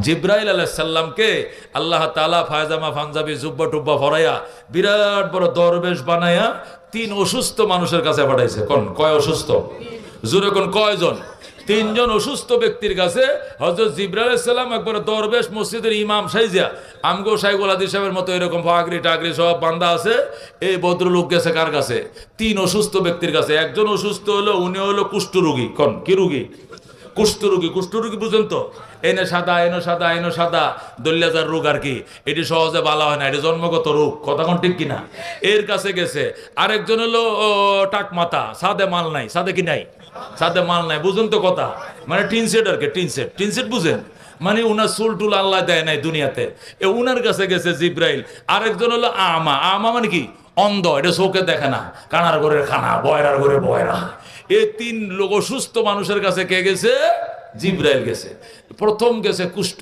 জিব্রাইল আলাইহিস সালামকে আল্লাহ তাআলা ফায়জামা পাঞ্জাবি জুব্বা টুব্বা ফরাইয়া বিরাট বড় দরবেশ বানায়া তিন অসুস্থ মানুষের কাছে পাঠাইছে। কোন কয় অসুস্থ? জোরে কোন কয়জন? তিনজন অসুস্থ ব্যক্তির কাছে হযরত জিবরাইল আলাইহিস সালাম একবার দরবেশ মসজিদের ইমাম সাইজা আমগো শাইখুল হাদিস সাহেবের মতো এরকম ফাগরি টাগরি সব বান্দা আছে। এই ভদ্রলোক গেছে কার কাছে? তিন অসুস্থ ব্যক্তির কাছে। একজন অসুস্থ হলো, উনি হলো কুষ্ঠরোগী। কোন কি রোগী? কুষ্ঠরোগী। কুষ্ঠরোগী বুঝেন তো? এনে সাদা এনো সাদা এনো সাদা দল্যাজার রোগ আর কি। এটি সহজে ভালো হয় না, এটি জন্মগত রোগ। কথা কোন ঠিক কিনা? এর কাছে গেছে। আরেকজন হলো টাক মাথা, সাদে মাল নাই। সাদে কি নাই? সাদে মাল নাই। বুঝুন তো কথা, মানে টিন সেট আর কি। টিন সেট, টিন সেট বুঝেন? মানে উনার চুল টুল আল্লাহ দেয় নাই দুনিয়াতে। উনার কাছে গেছে জিব্রাইল। আরেকজন হলো আমা। আমা মানে কি? অন্ধ, এটা চোখে দেখে না। কানার ঘরের খানা, বয়রার ঘরে বয়রা। এই তিন লোক অসুস্থ মানুষের কাছে কে গেছে? জিব্রাইল গেছে। প্রথম গেছে কুষ্ঠ